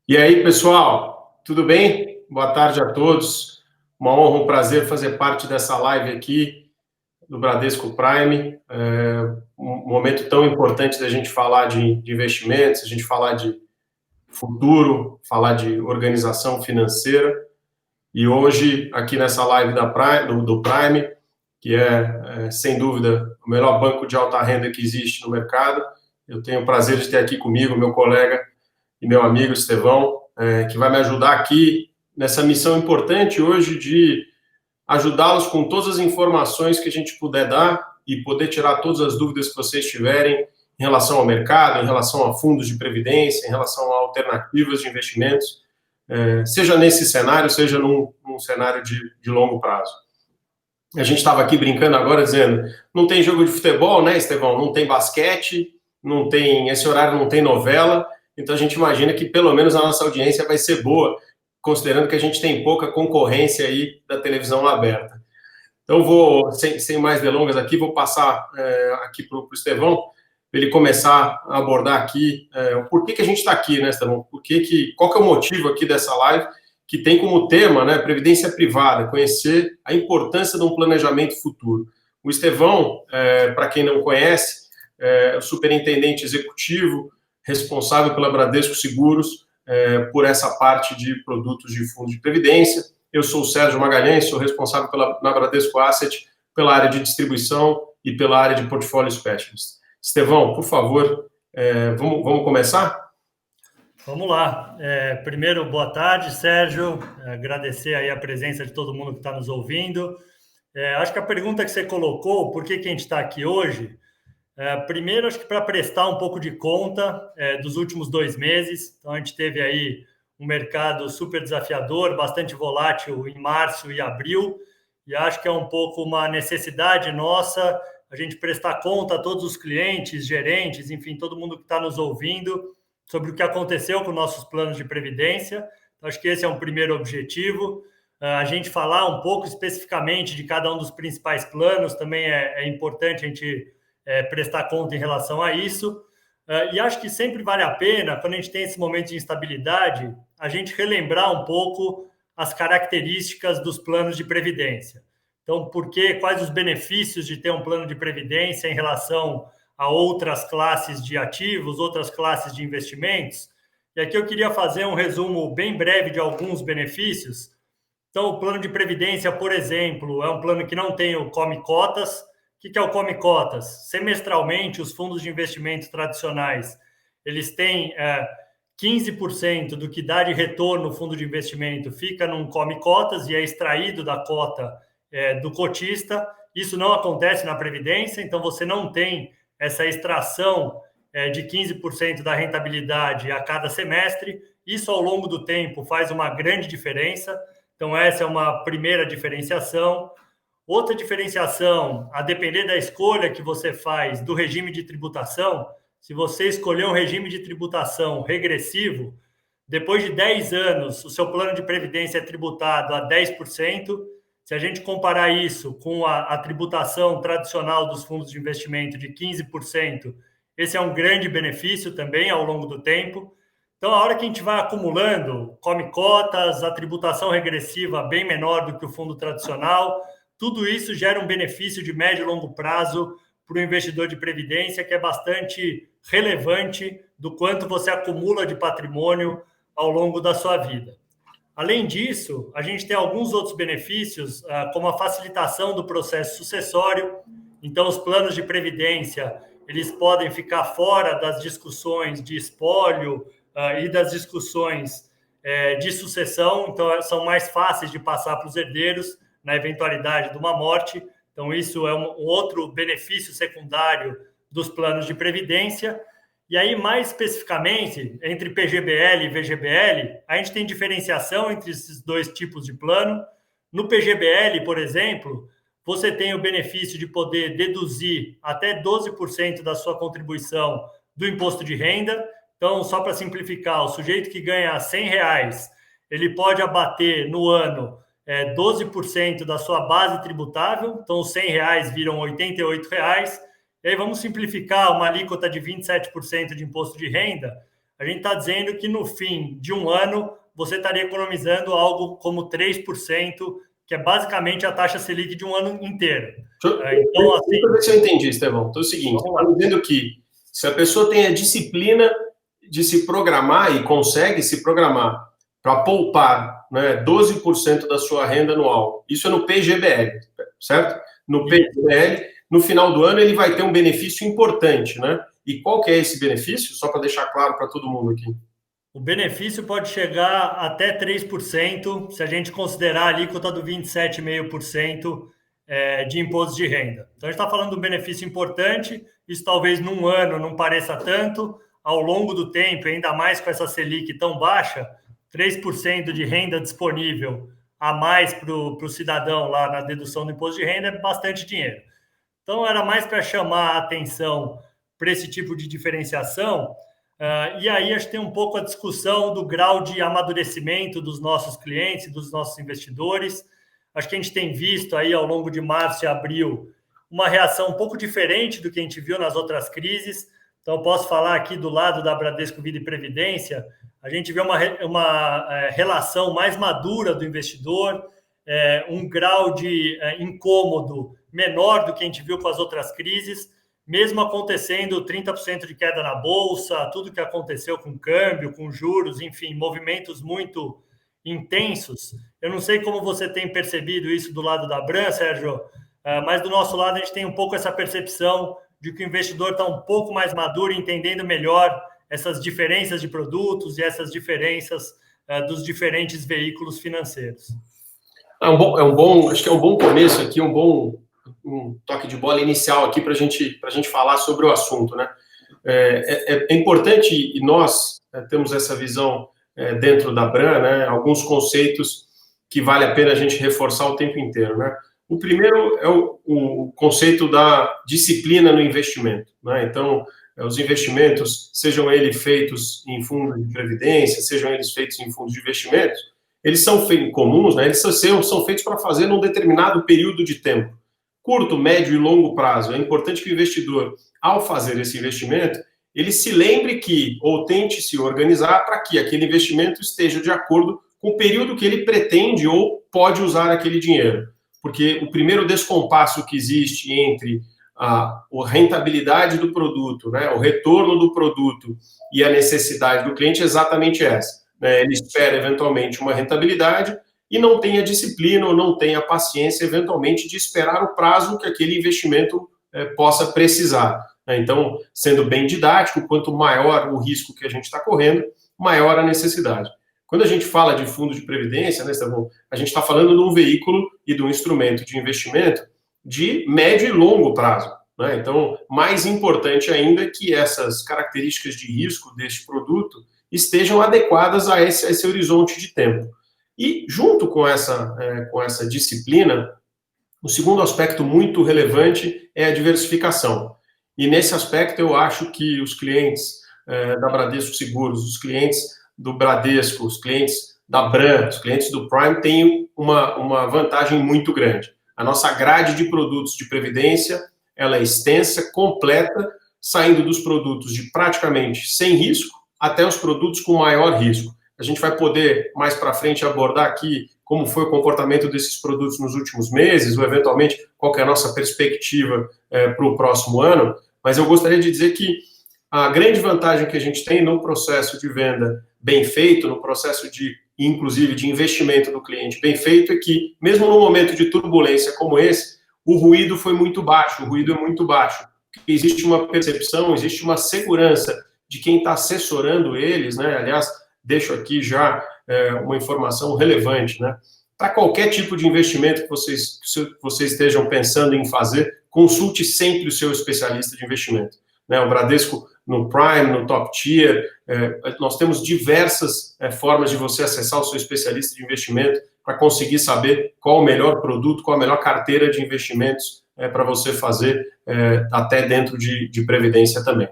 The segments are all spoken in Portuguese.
E aí, pessoal, tudo bem? Boa tarde a todos. Uma honra, um prazer fazer parte dessa live aqui do Bradesco Prime. Um momento tão importante da gente falar de investimentos, a gente falar de futuro, falar de organização financeira. E hoje, aqui nessa live da Prime, do Prime, que é, sem dúvida, o melhor banco de alta renda que existe no mercado, eu tenho o prazer de ter aqui comigo meu colega e meu amigo Estevão, que vai me ajudar aqui nessa missão importante hoje de ajudá-los com todas as informações que a gente puder dar e poder tirar todas as dúvidas que vocês tiverem em relação ao mercado, em relação a fundos de previdência, em relação a alternativas de investimentos, seja nesse cenário, seja num cenário de longo prazo. A gente estava aqui brincando agora, dizendo, não tem jogo de futebol, né, Estevão? Não tem basquete, não tem, esse horário não tem novela, então a gente imagina que pelo menos a nossa audiência vai ser boa, considerando que a gente tem pouca concorrência aí da televisão aberta. Então vou, sem mais delongas aqui, vou passar aqui para o Estevão, para ele começar a abordar aqui por que a gente está aqui, né, Estevão? Qual que é o motivo aqui dessa live, que tem como tema, né, previdência privada, conhecer a importância de um planejamento futuro. O Estevão, para quem não conhece, é o superintendente executivo responsável pela Bradesco Seguros, por essa parte de produtos de fundo de previdência. Eu sou o Sérgio Magalhães, sou responsável na Bradesco Asset pela área de distribuição e pela área de portfólio specialist. Estevão, por favor, vamos começar? Vamos lá. Primeiro, boa tarde, Sérgio. Agradecer aí a presença de todo mundo que está nos ouvindo. Acho que a pergunta que você colocou, por que a gente está aqui hoje? Primeiro, acho que para prestar um pouco de conta dos últimos 2 meses. Então, a gente teve aí um mercado super desafiador, bastante volátil em março e abril, e acho que é um pouco uma necessidade nossa a gente prestar conta a todos os clientes, gerentes, enfim, todo mundo que está nos ouvindo sobre o que aconteceu com nossos planos de previdência. Então, acho que esse é um primeiro objetivo. A gente falar um pouco especificamente de cada um dos principais planos também é importante a gente prestar conta em relação a isso. E acho que sempre vale a pena, quando a gente tem esse momento de instabilidade, a gente relembrar um pouco as características dos planos de previdência. Então, quais os benefícios de ter um plano de previdência em relação a outras classes de ativos, outras classes de investimentos? E aqui eu queria fazer um resumo bem breve de alguns benefícios. Então, o plano de previdência, por exemplo, é um plano que não tem o Come Cotas. O que é o Come Cotas? Semestralmente, os fundos de investimento tradicionais, eles têm 15% do que dá de retorno no fundo de investimento fica num Come Cotas e é extraído da cota do cotista. Isso não acontece na Previdência, então você não tem essa extração de 15% da rentabilidade a cada semestre. Isso, ao longo do tempo, faz uma grande diferença. Então, essa é uma primeira diferenciação. Outra diferenciação, a depender da escolha que você faz do regime de tributação, se você escolher um regime de tributação regressivo, depois de 10 anos, o seu plano de previdência é tributado a 10%. Se a gente comparar isso com a tributação tradicional dos fundos de investimento de 15%, esse é um grande benefício também ao longo do tempo. Então, a hora que a gente vai acumulando, come cotas, a tributação regressiva bem menor do que o fundo tradicional, tudo isso gera um benefício de médio e longo prazo para o investidor de previdência, que é bastante relevante do quanto você acumula de patrimônio ao longo da sua vida. Além disso, a gente tem alguns outros benefícios, como a facilitação do processo sucessório. Então, os planos de previdência, eles podem ficar fora das discussões de espólio e das discussões de sucessão. Então, são mais fáceis de passar para os herdeiros na eventualidade de uma morte. Então, isso é um outro benefício secundário dos planos de previdência. E aí, mais especificamente, entre PGBL e VGBL, a gente tem diferenciação entre esses dois tipos de plano. No PGBL, por exemplo, você tem o benefício de poder deduzir até 12% da sua contribuição do imposto de renda. Então, só para simplificar, o sujeito que ganha R$100, ele pode abater no ano 12% da sua base tributável. Então, os R$100 viram R$88. E aí vamos simplificar uma alíquota de 27% de imposto de renda. a gente está dizendo que no fim de um ano você estaria economizando algo como 3%, que é basicamente a taxa Selic de um ano inteiro. Então, assim... Deixa eu ver se eu entendi, Estevão. Então é o seguinte, estamos dizendo que se a pessoa tem a disciplina de se programar e consegue se programar para poupar, né, 12% da sua renda anual, isso é no PGBL, certo? No PGBL, no final do ano, ele vai ter um benefício importante, né? E qual que é esse benefício? Só para deixar claro para todo mundo aqui. O benefício pode chegar até 3%, se a gente considerar a alíquota do 27,5% de imposto de renda. Então, a gente está falando de um benefício importante, isso talvez num ano não pareça tanto, ao longo do tempo, ainda mais com essa Selic tão baixa, 3% de renda disponível a mais para o cidadão lá na dedução do imposto de renda é bastante dinheiro. Então, era mais para chamar a atenção para esse tipo de diferenciação. E aí a gente tem um pouco a discussão do grau de amadurecimento dos nossos clientes, dos nossos investidores. Acho que a gente tem visto aí ao longo de março e abril uma reação um pouco diferente do que a gente viu nas outras crises. Então, eu posso falar aqui do lado da Bradesco Vida e Previdência, a gente vê uma relação mais madura do investidor, um grau de incômodo menor do que a gente viu com as outras crises, mesmo acontecendo 30% de queda na bolsa, tudo que aconteceu com câmbio, com juros, enfim, movimentos muito intensos. Eu não sei como você tem percebido isso do lado da Bran, Sérgio, mas do nosso lado a gente tem um pouco essa percepção de que o investidor está um pouco mais maduro, entendendo melhor essas diferenças de produtos e essas diferenças dos diferentes veículos financeiros. Acho que é um bom começo aqui, um toque de bola inicial aqui para a gente falar sobre o assunto, né? É importante, e nós temos essa visão dentro da Bran, né? Alguns conceitos que vale a pena a gente reforçar o tempo inteiro, né? O primeiro é o conceito da disciplina no investimento, né? Então, os investimentos, sejam eles feitos em fundos de previdência, sejam eles feitos em fundos de investimentos, eles são comuns, né? Eles são feitos para fazer num determinado período de tempo. Curto, médio e longo prazo. É importante que o investidor, ao fazer esse investimento, ele se lembre que, ou tente se organizar para que aquele investimento esteja de acordo com o período que ele pretende ou pode usar aquele dinheiro. Porque o primeiro descompasso que existe entre a rentabilidade do produto, né, o retorno do produto e a necessidade do cliente é exatamente essa. Né? Ele espera, eventualmente, uma rentabilidade e não tem a disciplina ou não tem a paciência, eventualmente, de esperar o prazo que aquele investimento possa precisar. Então, sendo bem didático, quanto maior o risco que a gente está correndo, maior a necessidade. Quando a gente fala de fundo de previdência, né, Estevão, a gente está falando de um veículo e de um instrumento de investimento de médio e longo prazo. Né? Então, mais importante ainda é que essas características de risco deste produto estejam adequadas a esse horizonte de tempo. E, junto com essa disciplina, o segundo aspecto muito relevante é a diversificação. E, nesse aspecto, eu acho que os clientes da Bradesco Seguros, os clientes do Bradesco, os clientes da Bran, os clientes do Prime têm uma vantagem muito grande. A nossa grade de produtos de previdência, ela é extensa, completa, saindo dos produtos de praticamente sem risco até os produtos com maior risco. A gente vai poder, mais para frente, abordar aqui como foi o comportamento desses produtos nos últimos meses, ou, eventualmente, qual que é a nossa perspectiva para o próximo ano, mas eu gostaria de dizer que a grande vantagem que a gente tem no processo de venda bem feito, no processo inclusive, de investimento do cliente bem feito, é que, mesmo num momento de turbulência como esse, o ruído foi muito baixo, o ruído é muito baixo. Existe uma percepção, existe uma segurança de quem está assessorando eles, né? Aliás, deixo aqui já uma informação relevante, né? Para qualquer tipo de investimento que vocês estejam pensando em fazer, consulte sempre o seu especialista de investimento. Né? O Bradesco, no Prime, no Top Tier, nós temos diversas formas de você acessar o seu especialista de investimento para conseguir saber qual o melhor produto, qual a melhor carteira de investimentos para você fazer até dentro de previdência também.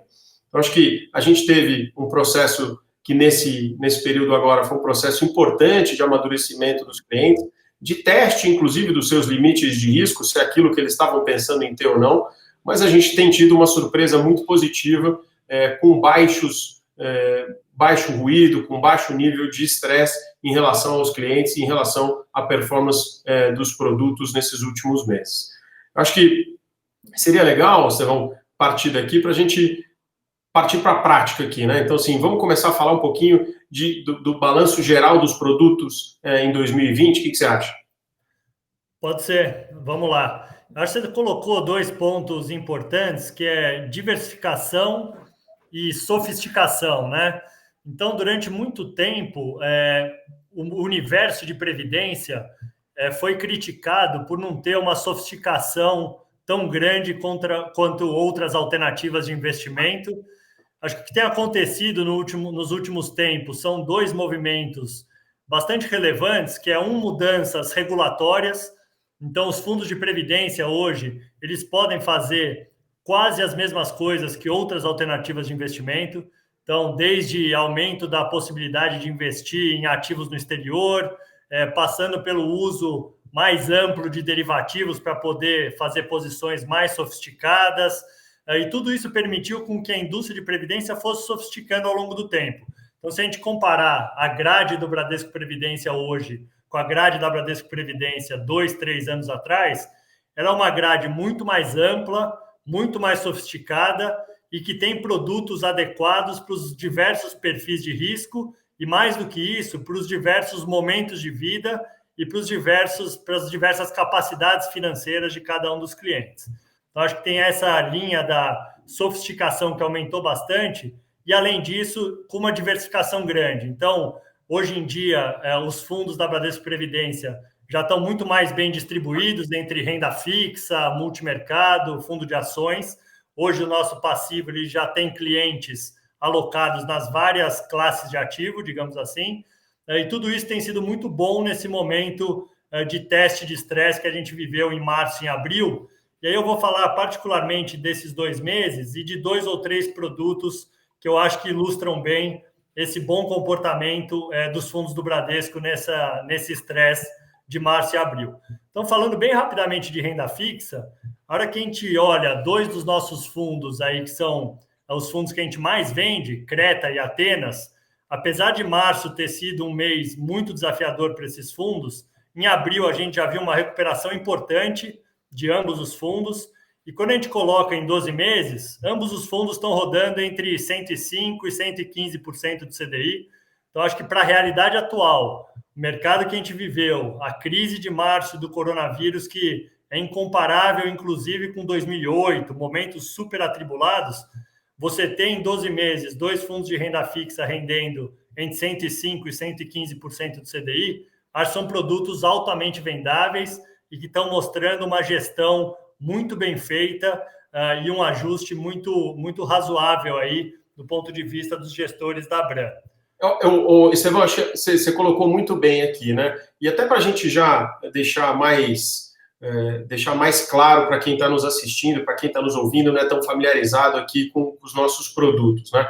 Então, acho que a gente teve um processo que nesse período agora foi um processo importante de amadurecimento dos clientes, de teste, inclusive, dos seus limites de risco, se é aquilo que eles estavam pensando em ter ou não, mas a gente tem tido uma surpresa muito positiva, com baixos baixo ruído, com baixo nível de estresse em relação aos clientes, em relação à performance dos produtos nesses últimos meses. Eu acho que seria legal, Estevão, partir daqui para a gente partir para a prática aqui, né? Então, assim, vamos começar a falar um pouquinho do balanço geral dos produtos em 2020. O que você acha? Pode ser, vamos lá. Acho que você colocou dois pontos importantes, que é diversificação e sofisticação, né? Então, durante muito tempo, o universo de previdência foi criticado por não ter uma sofisticação tão grande quanto outras alternativas de investimento. Acho que o que tem acontecido nos últimos tempos são dois movimentos bastante relevantes, que é mudanças regulatórias. Então, os fundos de previdência hoje, eles podem fazer quase as mesmas coisas que outras alternativas de investimento. Então, desde aumento da possibilidade de investir em ativos no exterior, passando pelo uso mais amplo de derivativos para poder fazer posições mais sofisticadas. E tudo isso permitiu com que a indústria de previdência fosse sofisticando ao longo do tempo. Então, se a gente comparar a grade do Bradesco Previdência hoje com a grade da Bradesco Previdência 2, 3 anos atrás, ela é uma grade muito mais ampla, muito mais sofisticada e que tem produtos adequados para os diversos perfis de risco e, mais do que isso, para os diversos momentos de vida e para as diversas capacidades financeiras de cada um dos clientes. Então, acho que tem essa linha da sofisticação que aumentou bastante e, além disso, com uma diversificação grande. Então, hoje em dia, os fundos da Bradesco Previdência já estão muito mais bem distribuídos entre renda fixa, multimercado, fundo de ações. Hoje, o nosso passivo ele já tem clientes alocados nas várias classes de ativo, digamos assim. E tudo isso tem sido muito bom nesse momento de teste de estresse que a gente viveu em março e em abril. E aí eu vou falar particularmente desses 2 meses e de 2 ou 3 produtos que eu acho que ilustram bem esse bom comportamento dos fundos do Bradesco nesse estresse de março e abril. Então, falando bem rapidamente de renda fixa, a hora que a gente olha 2 dos nossos fundos aí, que são os fundos que a gente mais vende, Creta e Atenas, apesar de março ter sido um mês muito desafiador para esses fundos, em abril a gente já viu uma recuperação importante de ambos os fundos, e quando a gente coloca em 12 meses, ambos os fundos estão rodando entre 105% e 115% do CDI. Então, acho que para a realidade atual, o mercado que a gente viveu, a crise de março do coronavírus, que é incomparável, inclusive, com 2008, momentos super atribulados, você tem em 12 meses 2 fundos de renda fixa rendendo entre 105% e 115% do CDI, acho que são produtos altamente vendáveis e que estão mostrando uma gestão muito bem feita e um ajuste muito, muito razoável aí do ponto de vista dos gestores da Abram. Estevão, você colocou muito bem aqui, né? E até para a gente já deixar mais claro para quem está nos assistindo, para quem está nos ouvindo, não é tão familiarizado aqui com os nossos produtos, né?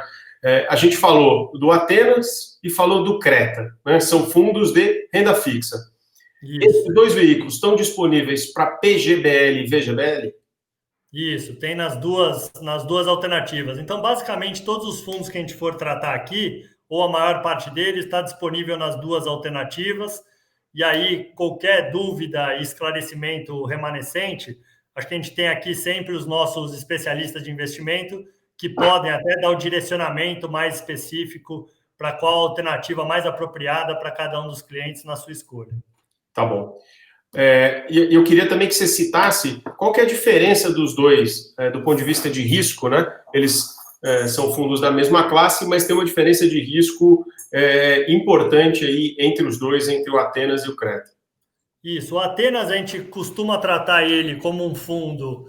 A gente falou do Atenas e falou do Creta, né? São fundos de renda fixa. Isso. Esses 2 veículos estão disponíveis para PGBL e VGBL? Isso, tem nas duas alternativas. Então, basicamente, todos os fundos que a gente for tratar aqui, ou a maior parte deles, está disponível nas 2 alternativas. E aí, qualquer dúvida e esclarecimento remanescente, acho que a gente tem aqui sempre os nossos especialistas de investimento que podem até dar o direcionamento mais específico para qual alternativa mais apropriada para cada um dos clientes na sua escolha. Tá bom. E eu queria também que você citasse qual que é a diferença dos dois, do ponto de vista de risco, né? Eles são fundos da mesma classe, mas tem uma diferença de risco importante aí entre os dois, entre o Atenas e o Creta. Isso, o Atenas a gente costuma tratar ele como um fundo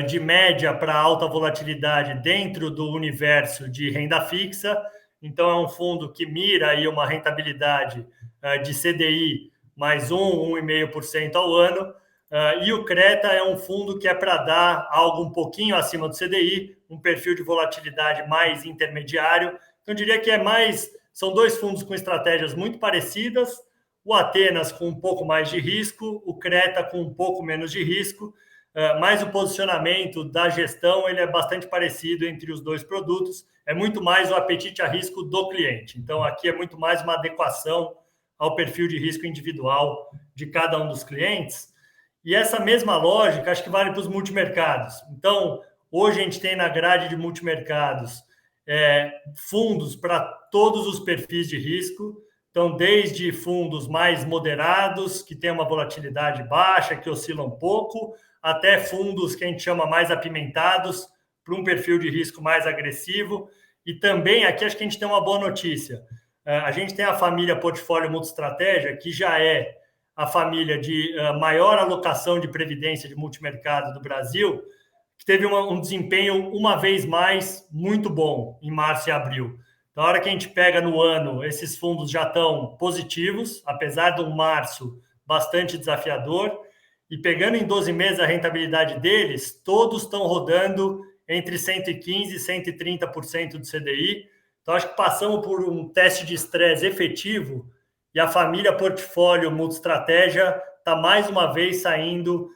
de média para alta volatilidade dentro do universo de renda fixa. Então, é um fundo que mira aí uma rentabilidade de CDI mais 1,5% ao ano. E o Creta é um fundo que é para dar algo um pouquinho acima do CDI, um perfil de volatilidade mais intermediário. Então, eu diria que são 2 fundos com estratégias muito parecidas, o Atenas com um pouco mais de risco, o Creta com um pouco menos de risco, mas o posicionamento da gestão ele é bastante parecido entre os dois produtos, é muito mais o apetite a risco do cliente. Então, aqui é muito mais uma adequação ao perfil de risco individual de cada um dos clientes. E essa mesma lógica, acho que vale para os multimercados. Então, hoje a gente tem na grade de multimercados fundos para todos os perfis de risco. Então, desde fundos mais moderados, que têm uma volatilidade baixa, que oscilam um pouco, até fundos que a gente chama mais apimentados, para um perfil de risco mais agressivo. E também aqui acho que a gente tem uma boa notícia. A gente tem a família Portfólio Multiestratégia, que já é a família de maior alocação de previdência de multimercado do Brasil, que teve um desempenho, uma vez mais, muito bom em março e abril. Na hora que a gente pega no ano, esses fundos já estão positivos, apesar de um março bastante desafiador. E pegando em 12 meses a rentabilidade deles, todos estão rodando entre 115% e 130% do CDI. Então, acho que passamos por um teste de estresse efetivo e a família Portfólio Multiestratégia está mais uma vez saindo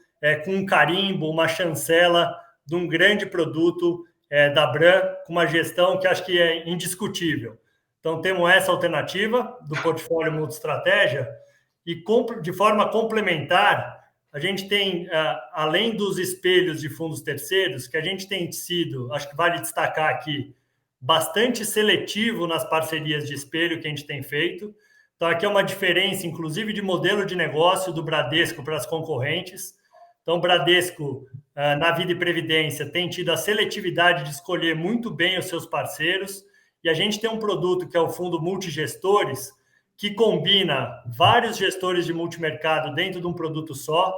com um carimbo, uma chancela de um grande produto da Bram, com uma gestão que acho que é indiscutível. Então, temos essa alternativa do Portfólio Multiestratégia e, de forma complementar, a gente tem, além dos espelhos de fundos terceiros, que a gente tem sido, acho que vale destacar aqui, bastante seletivo nas parcerias de espelho que a gente tem feito. Então, aqui é uma diferença, inclusive, de modelo de negócio do Bradesco para as concorrentes. Então, o Bradesco, na Vida e Previdência, tem tido a seletividade de escolher muito bem os seus parceiros. E a gente tem um produto que é o Fundo Multigestores, que combina vários gestores de multimercado dentro de um produto só.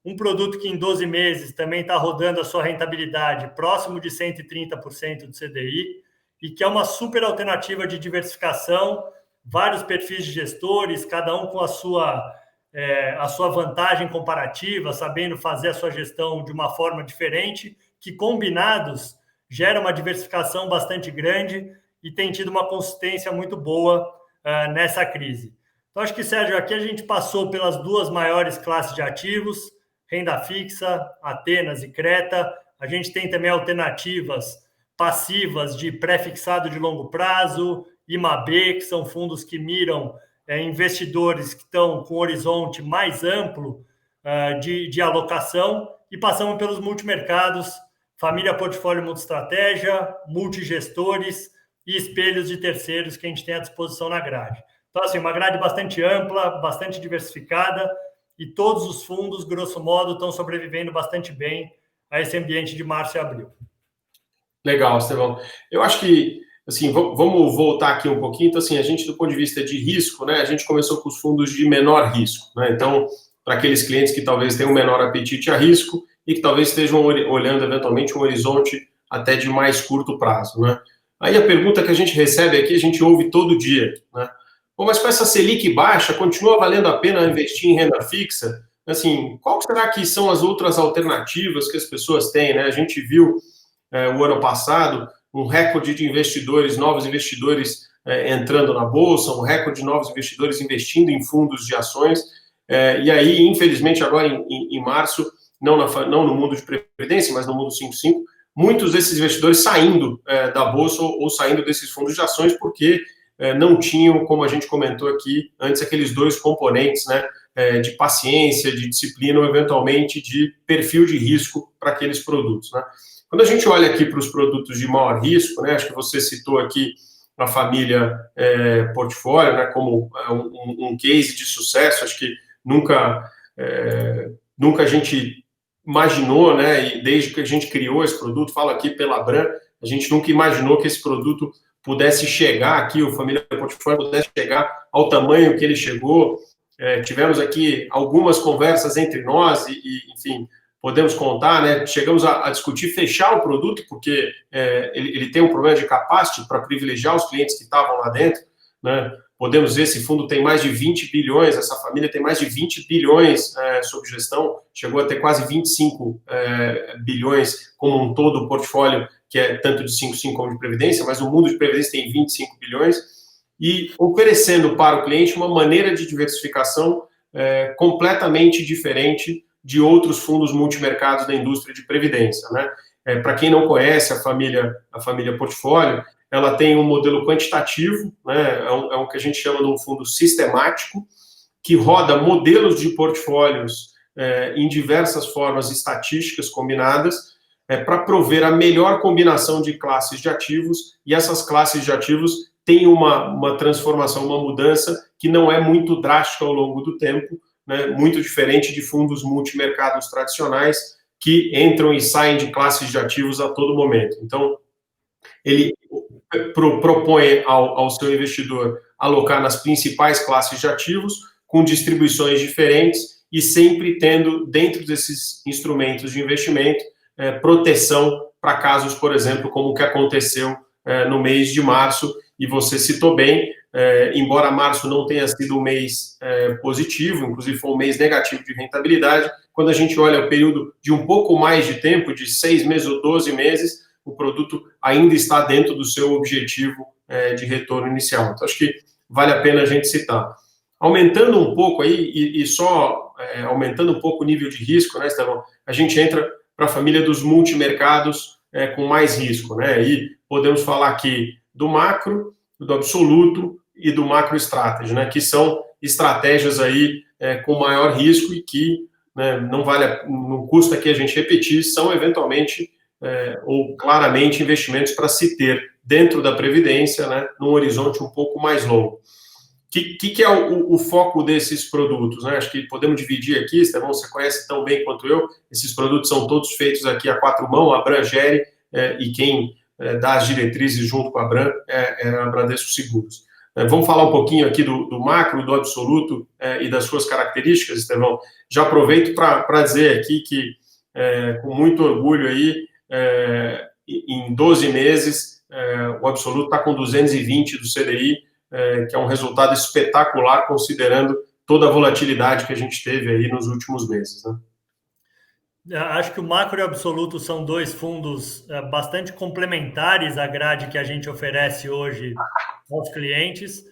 Um produto que em 12 meses também está rodando a sua rentabilidade próximo de 130% do CDI e que é uma super alternativa de diversificação, vários perfis de gestores, cada um com a sua vantagem comparativa, sabendo fazer a sua gestão de uma forma diferente, que combinados gera uma diversificação bastante grande e tem tido uma consistência muito boa nessa crise. Então, acho que, Sérgio, aqui a gente passou pelas duas maiores classes de ativos, renda fixa, Atenas e Creta. A gente tem também alternativas passivas de pré-fixado de longo prazo, IMAB, que são fundos que miram investidores que estão com horizonte mais amplo de alocação, e passamos pelos multimercados, família Portfólio Multiestratégia, multigestores e espelhos de terceiros que a gente tem à disposição na grade. Então, assim, uma grade bastante ampla, bastante diversificada, e todos os fundos, grosso modo, estão sobrevivendo bastante bem a esse ambiente de março e abril. Legal, Estevão. Eu acho que, assim, vamos voltar aqui um pouquinho. Então, assim, a gente, do ponto de vista de risco, né, a gente começou com os fundos de menor risco, né? Então, para aqueles clientes que talvez tenham um menor apetite a risco e que talvez estejam olhando, eventualmente, um horizonte até de mais curto prazo, né? Aí a pergunta que a gente recebe aqui, a gente ouve todo dia, né? Bom, mas com essa Selic baixa, continua valendo a pena investir em renda fixa? Assim, qual será que são as outras alternativas que as pessoas têm, né? A gente viu o ano passado um recorde de investidores, novos investidores entrando na Bolsa, um recorde de novos investidores investindo em fundos de ações, e aí, infelizmente, agora em março, não no mundo de previdência, mas no mundo 5.5, muitos desses investidores saindo da Bolsa ou saindo desses fundos de ações porque não tinham, como a gente comentou aqui antes, aqueles dois componentes, né, de paciência, de disciplina ou, eventualmente, de perfil de risco para aqueles produtos, né? Quando a gente olha aqui para os produtos de maior risco, né, acho que você citou aqui a família Portfólio, né, como um case de sucesso. Acho que nunca a gente imaginou, né, e desde que a gente criou esse produto, falo aqui pela Bram, a gente nunca imaginou que esse produto pudesse chegar aqui, o família Portfólio pudesse chegar ao tamanho que ele chegou. Tivemos aqui algumas conversas entre nós e enfim, podemos contar, né? Chegamos a discutir fechar o produto, porque ele tem um problema de capacity para privilegiar os clientes que estavam lá dentro, né? Podemos ver, esse fundo tem mais de 20 bilhões, essa família tem mais de 20 bilhões sob gestão, chegou a ter quase 25 bilhões como um todo o portfólio, que é tanto de 5.5 como de Previdência, mas o mundo de Previdência tem 25 bilhões, e oferecendo para o cliente uma maneira de diversificação completamente diferente de outros fundos multimercados da indústria de previdência, né? Para quem não conhece a família Portfólio, ela tem um modelo quantitativo, né? É o que a gente chama de um fundo sistemático, que roda modelos de portfólios em diversas formas estatísticas combinadas, para prover a melhor combinação de classes de ativos, e essas classes de ativos têm uma transformação, uma mudança que não é muito drástica ao longo do tempo, né? Muito diferente de fundos multimercados tradicionais, que entram e saem de classes de ativos a todo momento. Então, ele propõe ao seu investidor alocar nas principais classes de ativos, com distribuições diferentes e sempre tendo, dentro desses instrumentos de investimento, proteção para casos, por exemplo, como o que aconteceu no mês de março, e você citou bem, embora março não tenha sido um mês positivo, inclusive foi um mês negativo de rentabilidade, quando a gente olha o período de um pouco mais de tempo, de 6 meses ou 12 meses, o produto ainda está dentro do seu objetivo de retorno inicial. Então, acho que vale a pena a gente citar. Aumentando um pouco aí, e só aumentando um pouco o nível de risco, né, Estevão? A gente entra para a família dos multimercados com mais risco, né? E podemos falar aqui do macro, do absoluto e do macro strategy, né? Que são estratégias aí com maior risco e que, né, não custa aqui a gente repetir, são eventualmente ou claramente investimentos para se ter dentro da Previdência, né, num horizonte um pouco mais longo. Que é o foco desses produtos, né? Acho que podemos dividir aqui, Estevão, você conhece tão bem quanto eu, esses produtos são todos feitos aqui a 4 mãos, a Bran gere, e quem dá as diretrizes junto com a Bran é a Bradesco Seguros. Vamos falar um pouquinho aqui do macro, do absoluto e das suas características, Estevão. Já aproveito para dizer aqui que, com muito orgulho aí, em 12 meses, o absoluto está com 220 do CDI, que é um resultado espetacular, considerando toda a volatilidade que a gente teve aí nos últimos meses, né? Acho que o macro e o absoluto são dois fundos bastante complementares à grade que a gente oferece hoje aos clientes.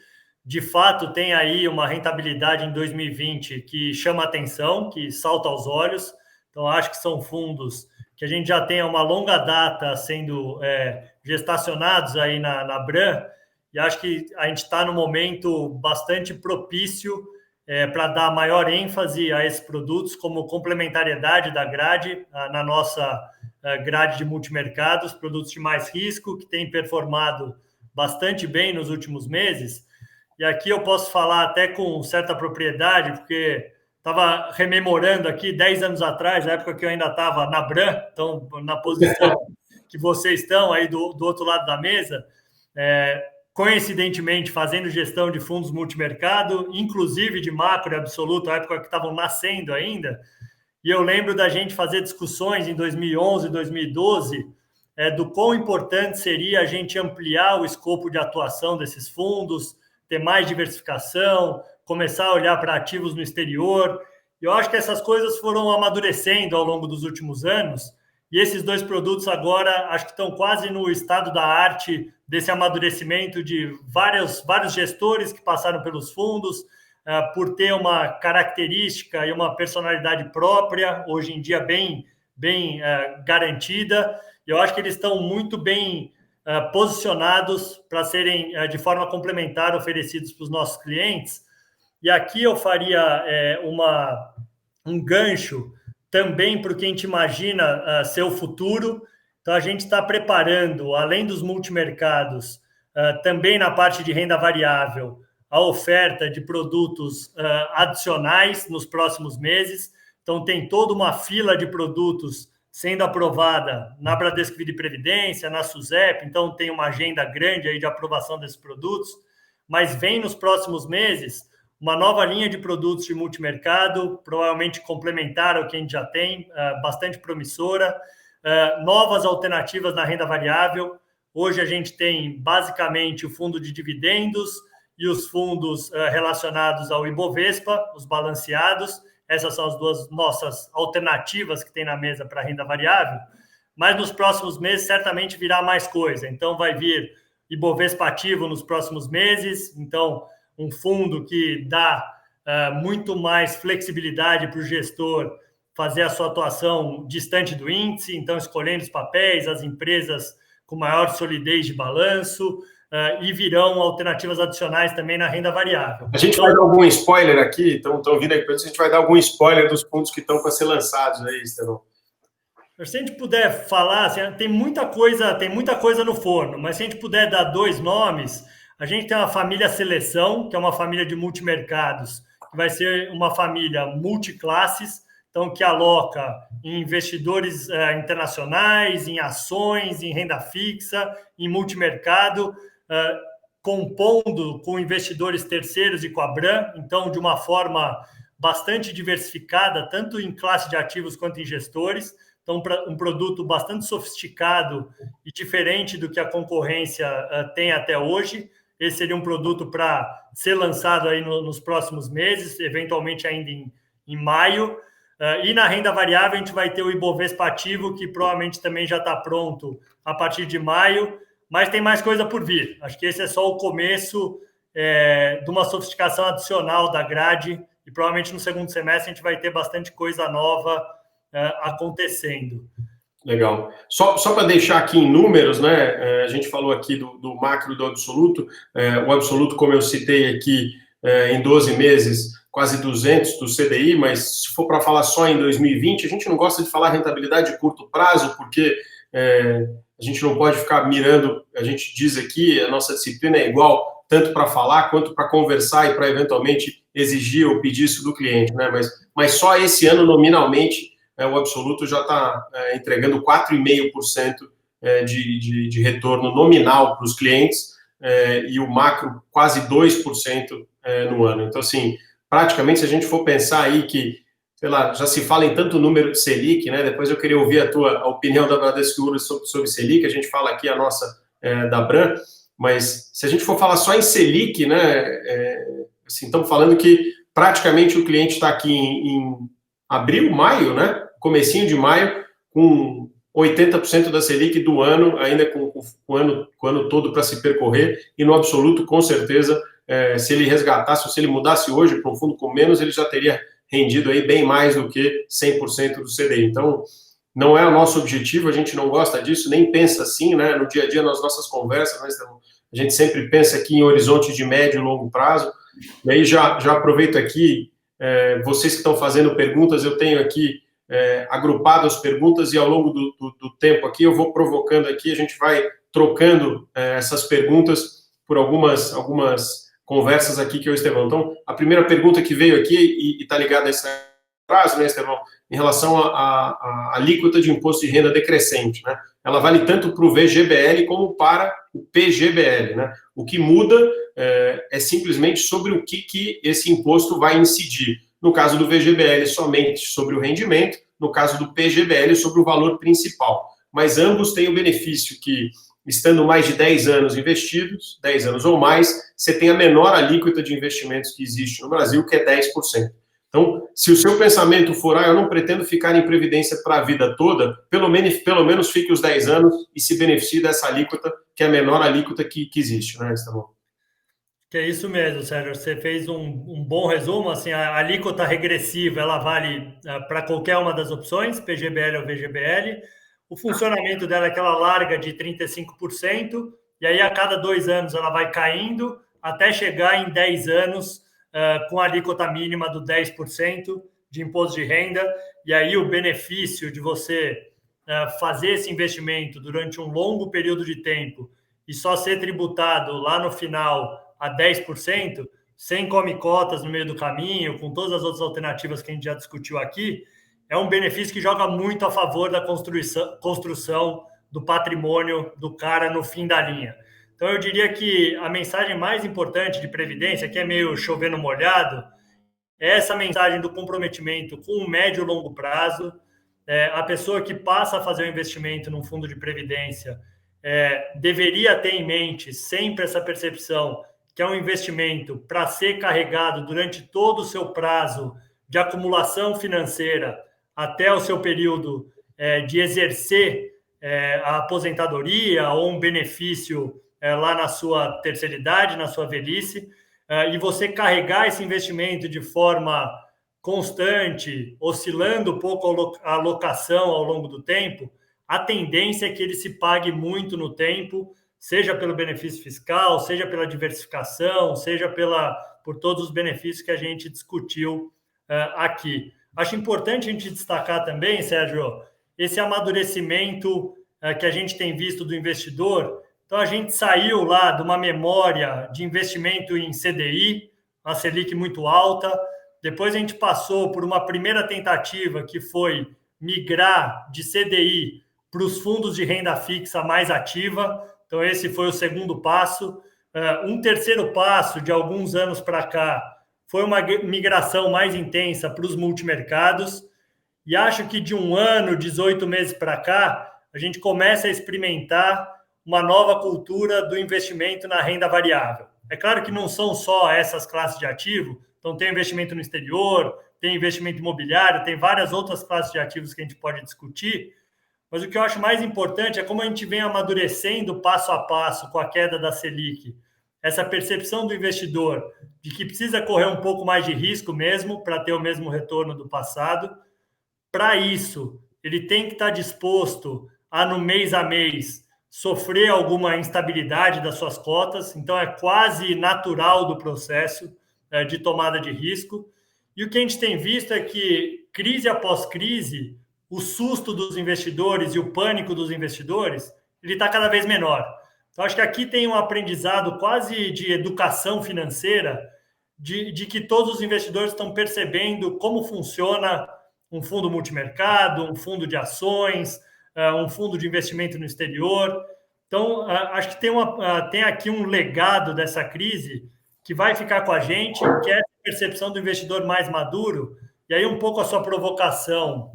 De fato, tem aí uma rentabilidade em 2020 que chama atenção, que salta aos olhos. Então, acho que são fundos que a gente já tem uma longa data sendo gestacionados aí na Bran, e acho que a gente está num momento bastante propício para dar maior ênfase a esses produtos como complementariedade da grade, na nossa grade de multimercados, produtos de mais risco, que têm performado bastante bem nos últimos meses. E aqui eu posso falar até com certa propriedade, porque estava rememorando aqui 10 anos atrás, na época que eu ainda estava na Bran, então na posição que vocês estão aí do outro lado da mesa, coincidentemente fazendo gestão de fundos multimercado, inclusive de macro e absoluto, na época que estavam nascendo ainda, e eu lembro da gente fazer discussões em 2011, 2012, do quão importante seria a gente ampliar o escopo de atuação desses fundos, ter mais diversificação, começar a olhar para ativos no exterior. Eu acho que essas coisas foram amadurecendo ao longo dos últimos anos, e esses dois produtos agora acho que estão quase no estado da arte desse amadurecimento de vários gestores que passaram pelos fundos, por ter uma característica e uma personalidade própria, hoje em dia bem garantida. Eu acho que eles estão muito bem posicionados para serem de forma complementar oferecidos para os nossos clientes. E aqui eu faria um gancho também para o que a gente imagina ser o futuro. Então, a gente está preparando, além dos multimercados, também na parte de renda variável, a oferta de produtos adicionais nos próximos meses. Então, tem toda uma fila de produtos sendo aprovada na Bradesco Vida e Previdência, na SUSEP, então tem uma agenda grande aí de aprovação desses produtos, mas vem nos próximos meses uma nova linha de produtos de multimercado, provavelmente complementar ao que a gente já tem, bastante promissora, novas alternativas na renda variável. Hoje a gente tem basicamente o fundo de dividendos e os fundos relacionados ao Ibovespa, os balanceados. Essas são as duas nossas alternativas que tem na mesa para renda variável, mas nos próximos meses certamente virá mais coisa. Então vai vir Ibovespa ativo nos próximos meses, então um fundo que dá muito mais flexibilidade para o gestor fazer a sua atuação distante do índice, então escolhendo os papéis, as empresas com maior solidez de balanço, e virão alternativas adicionais também na renda variável. A gente vai dar algum spoiler aqui, estão vindo aqui, a gente vai dar algum spoiler dos fundos que estão para ser lançados aí, Estevão. Se a gente puder falar, assim, tem muita coisa no forno, mas se a gente puder dar 2 nomes, a gente tem a família Seleção, que é uma família de multimercados, que vai ser uma família multiclasses, então que aloca em investidores internacionais, em ações, em renda fixa, em multimercado, compondo com investidores terceiros e com a Bram, então de uma forma bastante diversificada, tanto em classe de ativos quanto em gestores. Então, um produto bastante sofisticado e diferente do que a concorrência tem até hoje. Esse seria um produto para ser lançado aí nos próximos meses, eventualmente ainda em maio. E na renda variável, a gente vai ter o Ibovespa ativo, que provavelmente também já está pronto a partir de maio, mas tem mais coisa por vir. Acho que esse é só o começo de uma sofisticação adicional da grade, e provavelmente no segundo semestre a gente vai ter bastante coisa nova acontecendo. Legal. Só para deixar aqui em números, né? A gente falou aqui do macro e do absoluto. O absoluto, como eu citei aqui, em 12 meses, quase 200 do CDI, mas se for para falar só em 2020, a gente não gosta de falar rentabilidade de curto prazo, porque a gente não pode ficar mirando, a gente diz aqui, a nossa disciplina é igual, tanto para falar quanto para conversar e para eventualmente exigir ou pedir isso do cliente, né? Mas só esse ano, nominalmente, o absoluto já está entregando 4,5% de retorno nominal para os clientes, e o macro quase 2% no ano. Então, assim, praticamente, se a gente for pensar aí que, sei lá, já se fala em tanto número de Selic, né? Depois eu queria ouvir a opinião da Bradesco Seguros sobre Selic, a gente fala aqui a nossa da Bram, mas se a gente for falar só em Selic, né? Assim, estamos falando que praticamente o cliente está aqui em abril, maio, né? Comecinho de maio, com 80% da Selic do ano, ainda com o ano todo para se percorrer, e no absoluto, com certeza, se ele resgatasse, se ele mudasse hoje para um fundo com menos, ele já teria rendido aí bem mais do que 100% do CDI. Então, não é o nosso objetivo, a gente não gosta disso, nem pensa assim, né? No dia a dia, nas nossas conversas, a gente sempre pensa aqui em horizonte de médio e longo prazo. E aí já aproveito aqui, vocês que estão fazendo perguntas, eu tenho aqui agrupado as perguntas, e ao longo do tempo aqui eu vou provocando aqui, a gente vai trocando essas perguntas por algumas conversas aqui que eu, Estevão. Então, a primeira pergunta que veio aqui, e está ligada a esse prazo, né, Estevão, em relação à alíquota de imposto de renda decrescente, né? Ela vale tanto para o VGBL como para o PGBL, né? O que muda é simplesmente sobre o que esse imposto vai incidir. No caso do VGBL, somente sobre o rendimento, no caso do PGBL, sobre o valor principal. Mas ambos têm o benefício que, estando mais de 10 anos investidos, 10 anos ou mais, você tem a menor alíquota de investimentos que existe no Brasil, que é 10%. Então, se o seu pensamento for, eu não pretendo ficar em previdência para a vida toda, pelo menos fique os 10 anos e se beneficie dessa alíquota, que é a menor alíquota que existe, né, Estevão? Que é isso mesmo, Sérgio. Você fez um bom resumo. Assim, a alíquota regressiva ela vale para qualquer uma das opções, PGBL ou VGBL. O funcionamento dela é que ela larga de 35%, e aí a cada 2 anos ela vai caindo até chegar em 10 anos com a alíquota mínima do 10% de imposto de renda. E aí o benefício de você fazer esse investimento durante um longo período de tempo e só ser tributado lá no final a 10%, sem come-cotas no meio do caminho, com todas as outras alternativas que a gente já discutiu aqui, é um benefício que joga muito a favor da construção do patrimônio do cara no fim da linha. Então, eu diria que a mensagem mais importante de previdência, que é meio chover no molhado, é essa mensagem do comprometimento com o médio e longo prazo. A pessoa que passa a fazer o investimento num fundo de previdência deveria ter em mente sempre essa percepção que é um investimento para ser carregado durante todo o seu prazo de acumulação financeira até o seu período de exercer a aposentadoria ou um benefício lá na sua terceira idade, na sua velhice, e você carregar esse investimento de forma constante, oscilando um pouco a alocação ao longo do tempo, a tendência é que ele se pague muito no tempo, seja pelo benefício fiscal, seja pela diversificação, seja por todos os benefícios que a gente discutiu aqui. Acho importante a gente destacar também, Sérgio, esse amadurecimento que a gente tem visto do investidor. Então, a gente saiu lá de uma memória de investimento em CDI, uma Selic muito alta. Depois a gente passou por uma primeira tentativa, que foi migrar de CDI para os fundos de renda fixa mais ativa. Então, esse foi o segundo passo. Um terceiro passo, de alguns anos para cá, foi uma migração mais intensa para os multimercados. E acho que de um ano, 18 meses para cá, a gente começa a experimentar uma nova cultura do investimento na renda variável. É claro que não são só essas classes de ativo, então tem investimento no exterior, tem investimento imobiliário, tem várias outras classes de ativos que a gente pode discutir, mas o que eu acho mais importante é como a gente vem amadurecendo passo a passo com a queda da Selic, essa percepção do investidor de que precisa correr um pouco mais de risco mesmo para ter o mesmo retorno do passado. Para isso, ele tem que estar disposto a, no mês a mês, sofrer alguma instabilidade das suas cotas, então é quase natural do processo de tomada de risco. E o que a gente tem visto é que, crise após crise, o susto dos investidores e o pânico dos investidores, ele está cada vez menor. Então, acho que aqui tem um aprendizado quase de educação financeira, de que todos os investidores estão percebendo como funciona um fundo multimercado, um fundo de ações, um fundo de investimento no exterior. Então, acho que tem aqui um legado dessa crise que vai ficar com a gente, que é a percepção do investidor mais maduro, e aí um pouco a sua provocação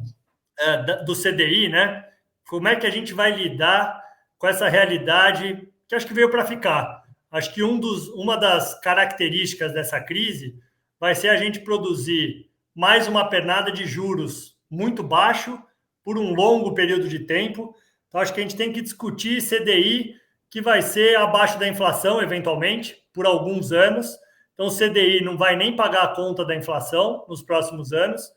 do CDI, né? Como é que a gente vai lidar com essa realidade que acho que veio para ficar? Acho que uma das características dessa crise vai ser a gente produzir mais uma pernada de juros muito baixo por um longo período de tempo. Então, acho que a gente tem que discutir CDI que vai ser abaixo da inflação, eventualmente, por alguns anos. Então, o CDI não vai nem pagar a conta da inflação nos próximos anos.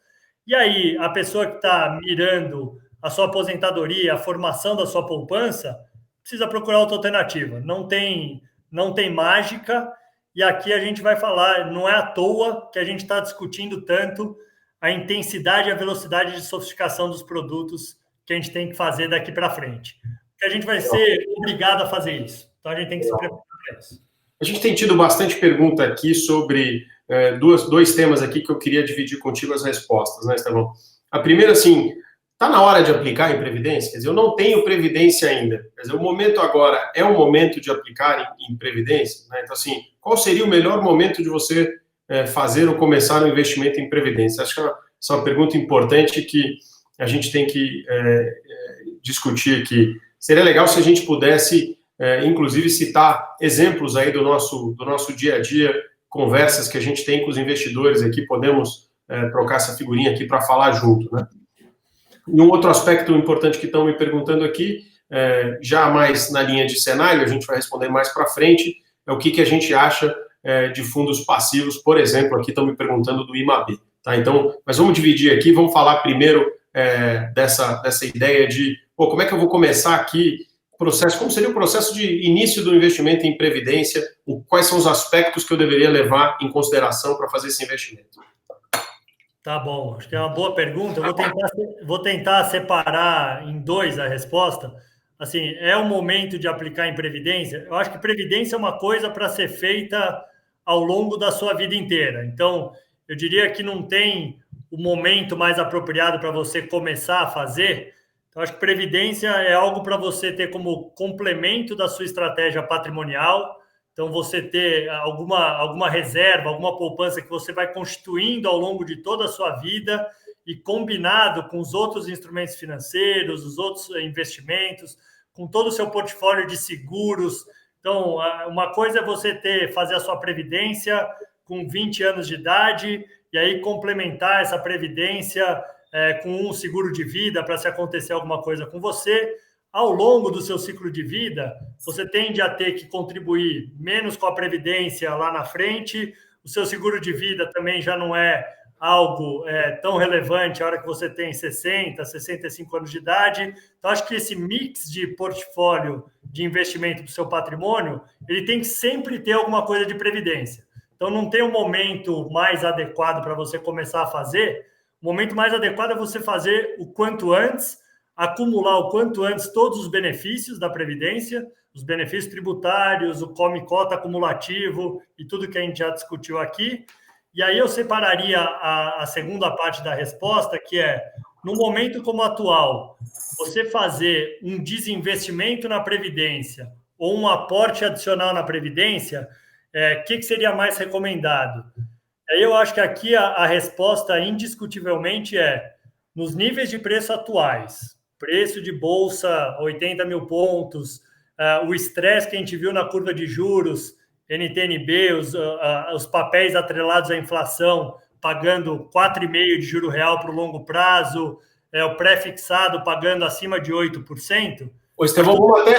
E aí, a pessoa que está mirando a sua aposentadoria, a formação da sua poupança, precisa procurar outra alternativa. Não tem mágica. E aqui a gente vai falar, não é à toa que a gente está discutindo tanto a intensidade e a velocidade de sofisticação dos produtos que a gente tem que fazer daqui para frente. Porque a gente vai ser obrigado a fazer isso. Então, a gente tem que se preparar para isso. A gente tem tido bastante pergunta aqui sobre dois temas aqui que eu queria dividir contigo as respostas, né, Estevão? A primeira, assim, está na hora de aplicar em Previdência? Quer dizer, eu não tenho Previdência ainda. Quer dizer, o momento agora é o momento de aplicar em Previdência? Né? Então, assim, qual seria o melhor momento de você fazer ou começar um investimento em Previdência? Acho que essa é uma pergunta importante que a gente tem que discutir aqui. Seria legal se a gente pudesse, inclusive, citar exemplos aí do nosso dia a dia, conversas que a gente tem com os investidores aqui, podemos trocar essa figurinha aqui para falar junto, né? E um outro aspecto importante que estão me perguntando aqui, já mais na linha de cenário, a gente vai responder mais para frente, é o que a gente acha de fundos passivos, por exemplo, aqui estão me perguntando do IMAB, tá? Então, mas vamos dividir aqui, vamos falar primeiro dessa ideia de, como é que eu vou começar aqui o processo, como seria o processo de início do investimento em Previdência, quais são os aspectos que eu deveria levar em consideração para fazer esse investimento? Tá bom, acho que é uma boa pergunta. Eu vou tentar separar em dois a resposta. Assim, é o momento de aplicar em Previdência? Eu acho que Previdência é uma coisa para ser feita ao longo da sua vida inteira. Então, eu diria que não tem o momento mais apropriado para você começar a fazer. Então, acho que Previdência é algo para você ter como complemento da sua estratégia patrimonial. Então, você ter alguma reserva, alguma poupança que você vai constituindo ao longo de toda a sua vida e combinado com os outros instrumentos financeiros, os outros investimentos, com todo o seu portfólio de seguros. Então, uma coisa é você fazer a sua previdência com 20 anos de idade e aí complementar essa previdência com um seguro de vida para se acontecer alguma coisa com você. Ao longo do seu ciclo de vida, você tende a ter que contribuir menos com a previdência lá na frente, o seu seguro de vida também já não é algo tão relevante a hora que você tem 60, 65 anos de idade. Então, acho que esse mix de portfólio de investimento do seu patrimônio, ele tem que sempre ter alguma coisa de previdência. Então, não tem um momento mais adequado para você começar a fazer. O momento mais adequado é você fazer o quanto antes, acumular o quanto antes todos os benefícios da previdência, os benefícios tributários, o come-cota acumulativo e tudo que a gente já discutiu aqui. E aí eu separaria a segunda parte da resposta, que é, no momento como o atual, você fazer um desinvestimento na Previdência ou um aporte adicional na Previdência, que seria mais recomendado? Aí eu acho que aqui a resposta, indiscutivelmente, é nos níveis de preço atuais, preço de bolsa, 80 mil pontos, o estresse que a gente viu na curva de juros, NTN-B, os papéis atrelados à inflação, pagando 4,5% de juro real para o longo prazo, o pré-fixado pagando acima de 8%. Ô, Estevão,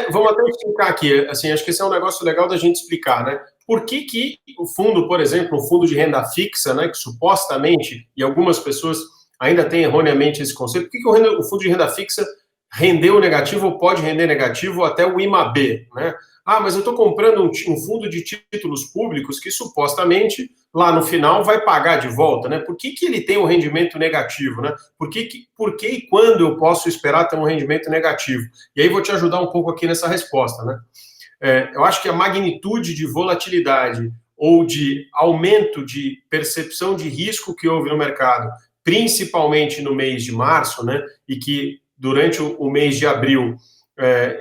vamos até explicar aqui. Assim, acho que esse é um negócio legal da gente explicar, né? Por que o fundo, por exemplo, o fundo de renda fixa, né, que supostamente, e algumas pessoas ainda têm erroneamente esse conceito, por que o fundo de renda fixa rendeu negativo ou pode render negativo até o IMAB, né? Ah, mas eu estou comprando um fundo de títulos públicos que supostamente lá no final vai pagar de volta, né? Por que ele tem um rendimento negativo, né? Por que e quando eu posso esperar ter um rendimento negativo? E aí vou te ajudar um pouco aqui nessa resposta, né? Eu acho que a magnitude de volatilidade ou de aumento de percepção de risco que houve no mercado, principalmente no mês de março, né? E que durante o mês de abril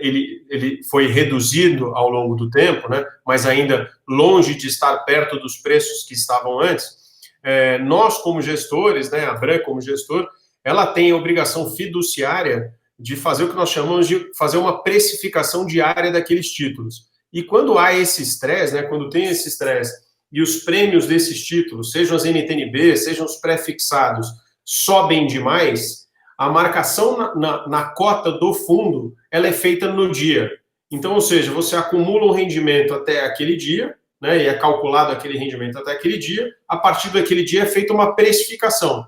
ele foi reduzido ao longo do tempo, né? Mas ainda longe de estar perto dos preços que estavam antes. Nós, como gestores, né, a Bran, como gestor, ela tem a obrigação fiduciária de fazer o que nós chamamos de fazer uma precificação diária daqueles títulos. E quando há esse estresse, né, quando tem esse estresse e os prêmios desses títulos, sejam as NTN-B, sejam os pré-fixados, sobem demais, a marcação na cota do fundo, ela é feita no dia. Então, ou seja, você acumula um rendimento até aquele dia, né, e é calculado aquele rendimento até aquele dia, a partir daquele dia é feita uma precificação.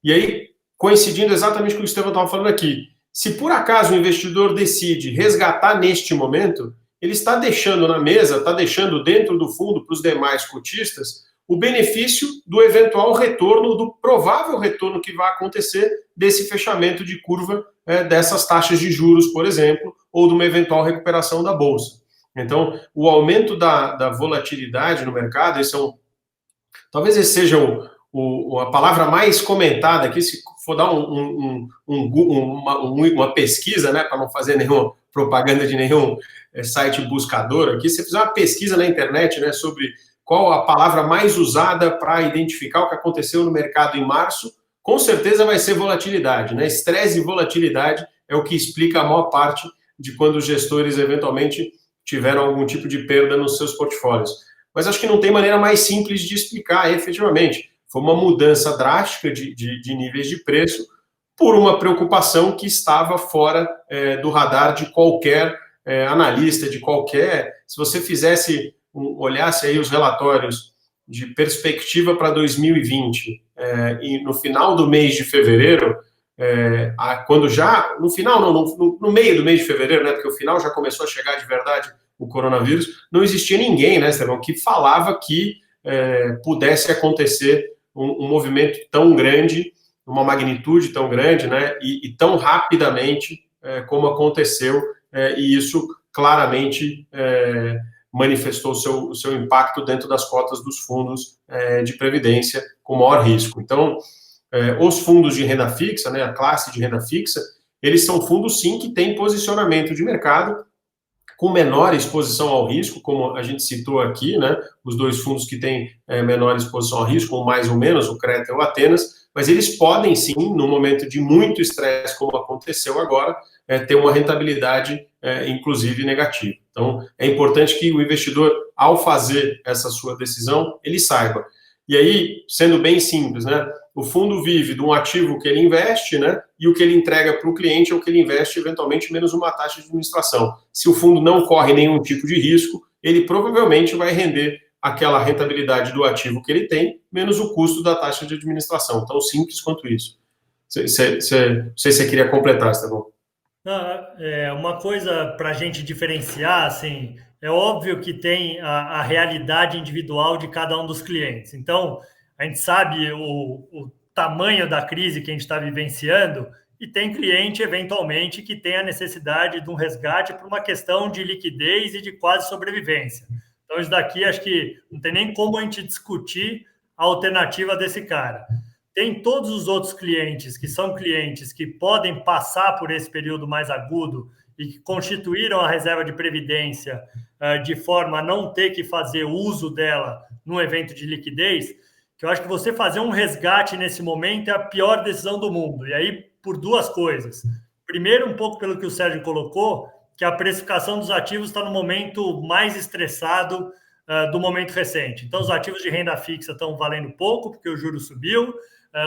E aí, coincidindo exatamente com o que o Estevão estava falando aqui, se por acaso o investidor decide resgatar neste momento, ele está deixando na mesa, está deixando dentro do fundo para os demais cotistas o benefício do eventual retorno, do provável retorno que vai acontecer desse fechamento de curva dessas taxas de juros, por exemplo, ou de uma eventual recuperação da Bolsa. Então, o aumento da volatilidade no mercado, talvez esse seja a palavra mais comentada aqui, se for dar uma pesquisa, né, para não fazer nenhuma propaganda de nenhum site buscador aqui, se você fizer uma pesquisa na internet, né, sobre qual a palavra mais usada para identificar o que aconteceu no mercado em março, com certeza vai ser volatilidade, né? Estresse e volatilidade é o que explica a maior parte de quando os gestores eventualmente tiveram algum tipo de perda nos seus portfólios. Mas acho que não tem maneira mais simples de explicar efetivamente. Foi uma mudança drástica de níveis de preço por uma preocupação que estava fora do radar de qualquer analista, de qualquer... Se você olhasse aí os relatórios de perspectiva para 2020 e no final do mês de fevereiro, no meio do mês de fevereiro, né, porque o final já começou a chegar de verdade o coronavírus, não existia ninguém, né, Estevão, que falava que pudesse acontecer um movimento tão grande, uma magnitude tão grande, né, e tão rapidamente como aconteceu, e isso claramente manifestou o seu impacto dentro das cotas dos fundos de previdência com maior risco. Então, os fundos de renda fixa, né, a classe de renda fixa, eles são fundos, sim, que têm posicionamento de mercado com menor exposição ao risco, como a gente citou aqui, né, os dois fundos que têm menor exposição ao risco, ou mais ou menos, o Creta e o Atenas, mas eles podem, sim, no momento de muito estresse, como aconteceu agora, ter uma rentabilidade, inclusive, negativa. Então, é importante que o investidor, ao fazer essa sua decisão, ele saiba. E aí, sendo bem simples, né, o fundo vive de um ativo que ele investe, né, e o que ele entrega para o cliente é o que ele investe, eventualmente, menos uma taxa de administração. Se o fundo não corre nenhum tipo de risco, ele provavelmente vai render aquela rentabilidade do ativo que ele tem, menos o custo da taxa de administração. Tão simples quanto isso. Não sei se você queria completar, Estevão. Uma coisa para a gente diferenciar, assim, é óbvio que tem a realidade individual de cada um dos clientes. Então, a gente sabe o tamanho da crise que a gente está vivenciando e tem cliente, eventualmente, que tem a necessidade de um resgate por uma questão de liquidez e de quase sobrevivência. Então, isso daqui, acho que não tem nem como a gente discutir a alternativa desse cara. Tem todos os outros clientes que são clientes que podem passar por esse período mais agudo e que constituíram a reserva de previdência de forma a não ter que fazer uso dela num evento de liquidez, que eu acho que você fazer um resgate nesse momento é a pior decisão do mundo. E aí, por duas coisas. Primeiro, um pouco pelo que o Sérgio colocou, que a precificação dos ativos está no momento mais estressado do momento recente. Então, os ativos de renda fixa estão valendo pouco, porque o juro subiu.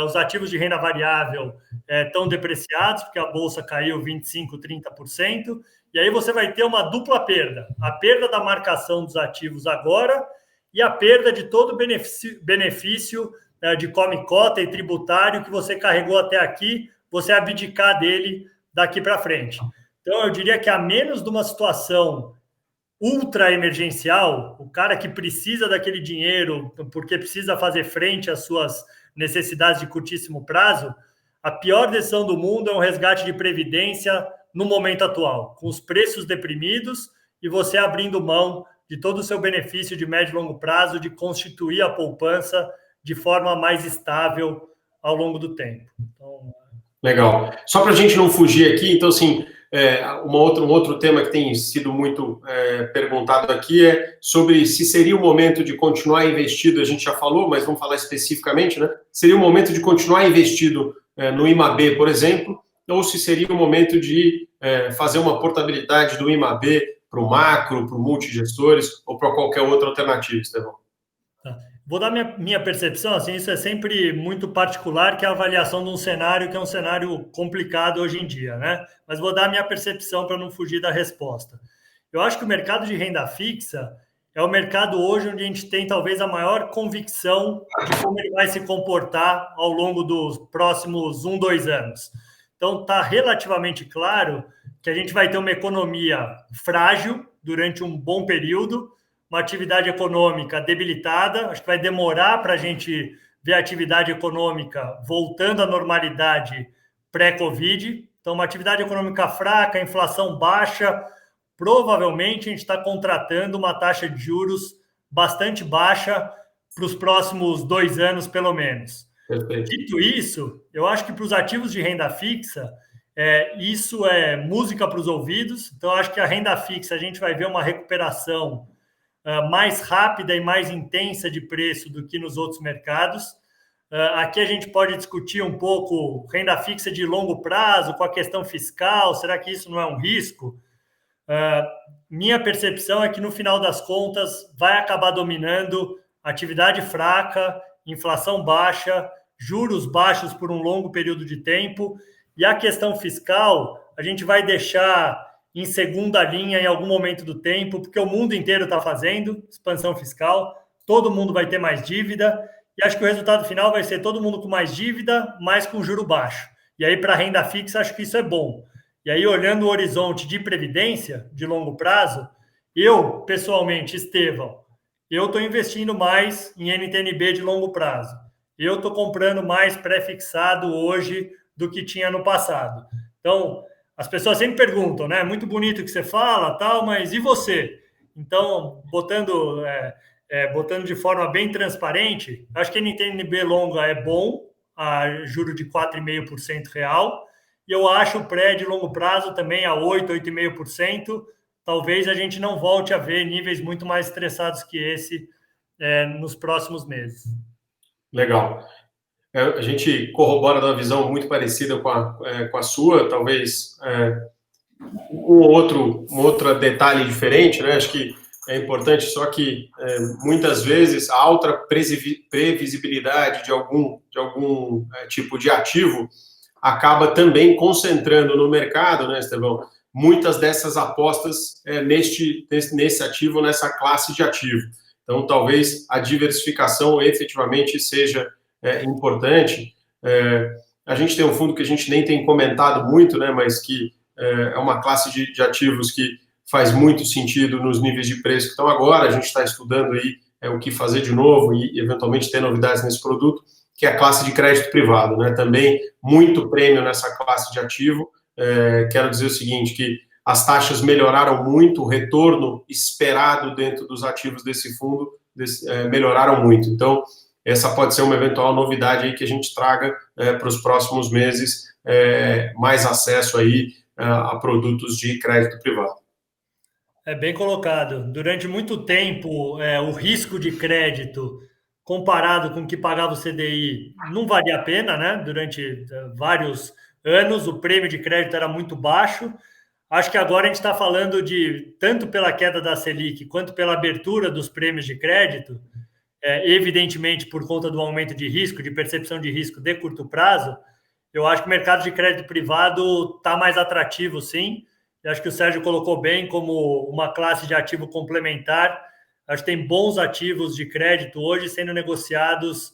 Os ativos de renda variável estão depreciados, porque a Bolsa caiu 25%, 30%, e aí você vai ter uma dupla perda. A perda da marcação dos ativos agora e a perda de todo o benefício de come-cota e tributário que você carregou até aqui, você abdicar dele daqui para frente. Então, eu diria que a menos de uma situação ultra emergencial, o cara que precisa daquele dinheiro porque precisa fazer frente às suas necessidades de curtíssimo prazo, a pior decisão do mundo é um resgate de previdência no momento atual, com os preços deprimidos e você abrindo mão de todo o seu benefício de médio e longo prazo de constituir a poupança de forma mais estável ao longo do tempo. Então, legal. Só para a gente não fugir aqui, então, assim, um outro tema que tem sido muito perguntado aqui é sobre se seria o momento de continuar investido, a gente já falou, mas vamos falar especificamente, né? Seria o momento de continuar investido no IMAB, por exemplo, ou se seria o momento de fazer uma portabilidade do IMAB para o macro, para o multigestores, ou para qualquer outra alternativa, Estevão? Vou dar minha percepção, assim, isso é sempre muito particular, que é a avaliação de um cenário que é um cenário complicado hoje em dia, né? Mas vou dar minha percepção para não fugir da resposta. Eu acho que o mercado de renda fixa é o mercado hoje onde a gente tem talvez a maior convicção de como ele vai se comportar ao longo dos próximos 2 anos. Então, está relativamente claro que a gente vai ter uma economia frágil durante um bom período, uma atividade econômica debilitada, acho que vai demorar para a gente ver a atividade econômica voltando à normalidade pré-Covid. Então, uma atividade econômica fraca, inflação baixa, provavelmente a gente está contratando uma taxa de juros bastante baixa para os próximos 2 anos, pelo menos. Perfeito. Dito isso, eu acho que para os ativos de renda fixa, isso é música para os ouvidos. Então, eu acho que a renda fixa a gente vai ver uma recuperação mais rápida e mais intensa de preço do que nos outros mercados. Aqui a gente pode discutir um pouco renda fixa de longo prazo com a questão fiscal, será que isso não é um risco? Minha percepção é que no final das contas vai acabar dominando atividade fraca, inflação baixa, juros baixos por um longo período de tempo, e a questão fiscal a gente vai deixar em segunda linha em algum momento do tempo, porque o mundo inteiro está fazendo expansão fiscal, todo mundo vai ter mais dívida, e acho que o resultado final vai ser todo mundo com mais dívida, mas com juro baixo. E aí, para a renda fixa, acho que isso é bom. E aí, olhando o horizonte de previdência de longo prazo, eu, pessoalmente, Estevão, eu estou investindo mais em NTNB de longo prazo. Eu estou comprando mais pré-fixado hoje do que tinha no passado. Então, as pessoas sempre perguntam, né? Muito bonito o que você fala, tal, mas e você? Então, botando de forma bem transparente, acho que a NTNB longa é bom, a juro de 4,5% real, e eu acho o pré de longo prazo também a 8%, 8,5%. Talvez a gente não volte a ver níveis muito mais estressados que esse nos próximos meses. Legal. A gente corrobora de uma visão muito parecida com a sua, talvez um outro detalhe diferente, né? Acho que é importante, só que muitas vezes a alta previsibilidade de algum tipo de ativo acaba também concentrando no mercado, né, Estevão, muitas dessas apostas nesse ativo, nessa classe de ativo. Então, talvez a diversificação efetivamente seja importante. A gente tem um fundo que a gente nem tem comentado muito, né, mas que é uma classe de ativos que faz muito sentido nos níveis de preço que estão agora. A gente está estudando aí o que fazer de novo e, eventualmente, ter novidades nesse produto, que é a classe de crédito privado, né? Também muito prêmio nessa classe de ativo. Quero dizer o seguinte, que as taxas melhoraram muito, o retorno esperado dentro dos ativos desse fundo melhoraram muito. Então, essa pode ser uma eventual novidade aí que a gente traga para os próximos meses, mais acesso aí a produtos de crédito privado. É bem colocado. Durante muito tempo, o risco de crédito comparado com o que pagava o CDI não valia a pena, né? Durante vários anos, o prêmio de crédito era muito baixo. Acho que agora a gente está falando de, tanto pela queda da Selic, quanto pela abertura dos prêmios de crédito, evidentemente por conta do aumento de risco, de percepção de risco de curto prazo, eu acho que o mercado de crédito privado está mais atrativo, sim. Eu acho que o Sérgio colocou bem como uma classe de ativo complementar. Acho que tem bons ativos de crédito hoje sendo negociados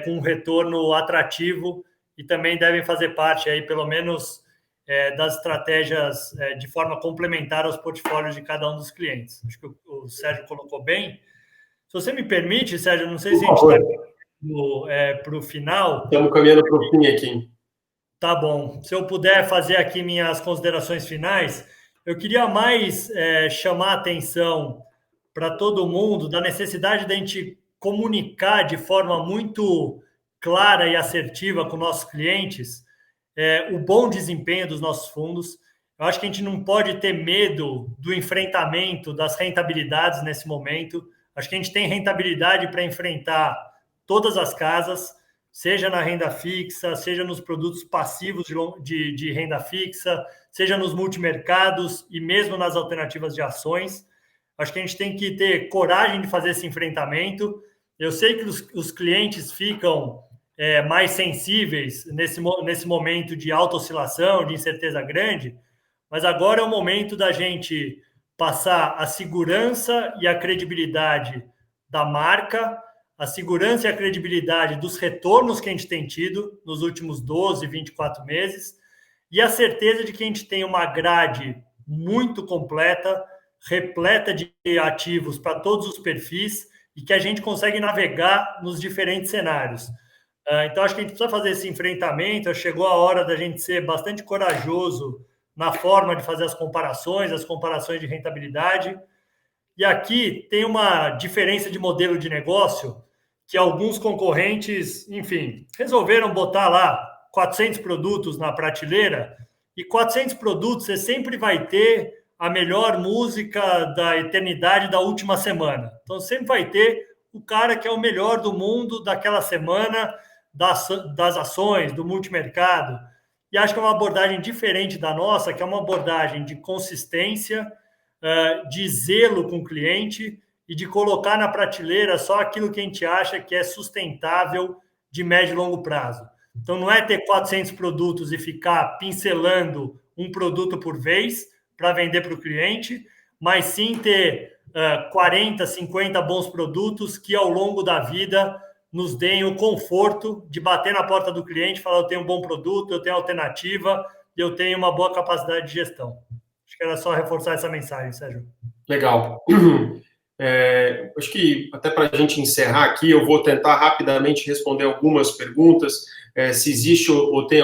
com um retorno atrativo e também devem fazer parte aí, pelo menos, das estratégias de forma complementar aos portfólios de cada um dos clientes. Acho que o Sérgio colocou bem. Se você me permite, Sérgio, não sei se a gente está para o final. Estamos caminhando para o fim aqui. Tá bom. Se eu puder fazer aqui minhas considerações finais, eu queria mais chamar a atenção para todo mundo da necessidade da gente comunicar de forma muito clara e assertiva com nossos clientes o bom desempenho dos nossos fundos. Eu acho que a gente não pode ter medo do enfrentamento das rentabilidades nesse momento. Acho que a gente tem rentabilidade para enfrentar todas as casas, seja na renda fixa, seja nos produtos passivos de renda fixa, seja nos multimercados e mesmo nas alternativas de ações. Acho que a gente tem que ter coragem de fazer esse enfrentamento. Eu sei que os clientes ficam mais sensíveis nesse momento de alta oscilação, de incerteza grande, mas agora é o momento da gente passar a segurança e a credibilidade da marca, a segurança e a credibilidade dos retornos que a gente tem tido nos últimos 12, 24 meses e a certeza de que a gente tem uma grade muito completa, repleta de ativos para todos os perfis e que a gente consegue navegar nos diferentes cenários. Então, acho que a gente precisa fazer esse enfrentamento. Chegou a hora da gente ser bastante corajoso na forma de fazer as comparações de rentabilidade. E aqui tem uma diferença de modelo de negócio que alguns concorrentes, enfim, resolveram botar lá 400 produtos na prateleira, e 400 produtos você sempre vai ter a melhor música da eternidade da última semana. Então, sempre vai ter o cara que é o melhor do mundo daquela semana, das ações, do multimercado. E acho que é uma abordagem diferente da nossa, que é uma abordagem de consistência, de zelo com o cliente e de colocar na prateleira só aquilo que a gente acha que é sustentável de médio e longo prazo. Então, não é ter 400 produtos e ficar pincelando um produto por vez para vender para o cliente, mas sim ter 40, 50 bons produtos que, ao longo da vida, nos deem o conforto de bater na porta do cliente e falar: eu tenho um bom produto, eu tenho alternativa e eu tenho uma boa capacidade de gestão. Acho que era só reforçar essa mensagem, Sérgio. Legal. Acho que, até para a gente encerrar aqui, eu vou tentar rapidamente responder algumas perguntas. Se existe ou tem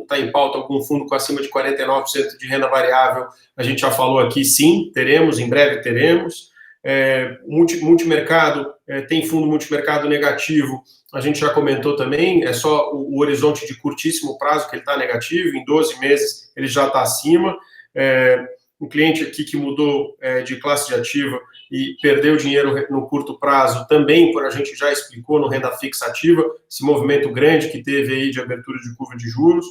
está em pauta algum fundo com acima de 49% de renda variável, a gente já falou aqui, sim, teremos, em breve teremos. Multimercado, tem fundo multimercado negativo, a gente já comentou também, é só o horizonte de curtíssimo prazo que ele está negativo, em 12 meses ele já está acima. Um cliente aqui que mudou de classe de ativo e perdeu dinheiro no curto prazo, também, por a gente já explicou no renda fixa ativa, esse movimento grande que teve aí de abertura de curva de juros.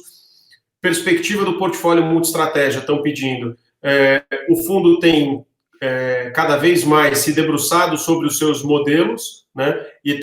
Perspectiva do portfólio multi-estratégia, estão pedindo. O fundo tem cada vez mais se debruçado sobre os seus modelos, né, e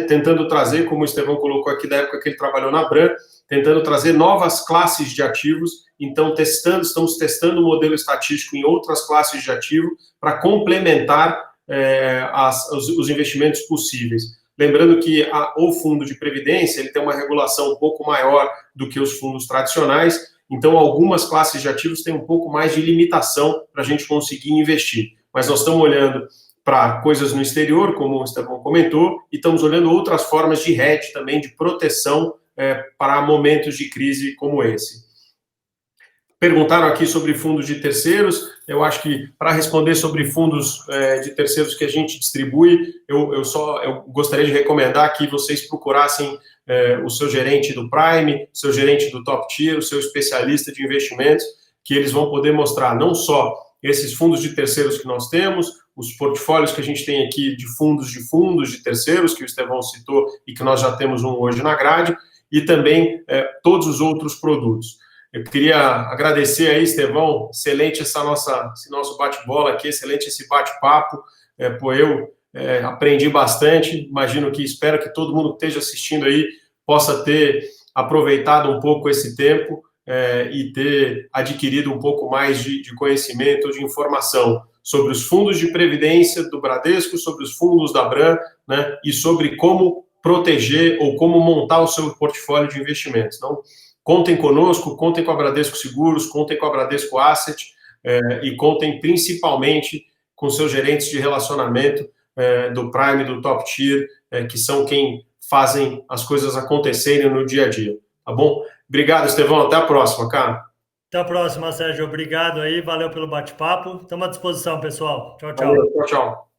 tentando trazer, como o Estevão colocou aqui da época que ele trabalhou na Bram, tentando trazer novas classes de ativos. Então, estamos testando o modelo estatístico em outras classes de ativo para complementar os investimentos possíveis. Lembrando que o fundo de previdência ele tem uma regulação um pouco maior do que os fundos tradicionais, então algumas classes de ativos têm um pouco mais de limitação para a gente conseguir investir. Mas nós estamos olhando para coisas no exterior, como o Estevão comentou, e estamos olhando outras formas de hedge também, de proteção para momentos de crise como esse. Perguntaram aqui sobre fundos de terceiros. Eu acho que para responder sobre fundos de terceiros que a gente distribui, eu gostaria de recomendar que vocês procurassem o seu gerente do Prime, o seu gerente do Top Tier, o seu especialista de investimentos, que eles vão poder mostrar não só esses fundos de terceiros que nós temos, os portfólios que a gente tem aqui de fundos de terceiros, que o Estevão citou e que nós já temos um hoje na grade, e também todos os outros produtos. Eu queria agradecer aí, Estevão, excelente esse nosso bate-bola aqui, excelente esse bate-papo. Eu aprendi bastante, espero que todo mundo que esteja assistindo aí possa ter aproveitado um pouco esse tempo e ter adquirido um pouco mais de conhecimento, de informação sobre os fundos de previdência do Bradesco, sobre os fundos da Bram, né, e sobre como proteger ou como montar o seu portfólio de investimentos. Então, contem conosco, contem com a Bradesco Seguros, contem com a Bradesco Asset e contem principalmente com seus gerentes de relacionamento do Prime, do Top Tier, que são quem fazem as coisas acontecerem no dia a dia, tá bom? Obrigado, Estevão, até a próxima, cara. Até a próxima, Sérgio, obrigado aí, valeu pelo bate-papo, estamos à disposição, pessoal. Tchau, tchau. Valeu, tchau, tchau.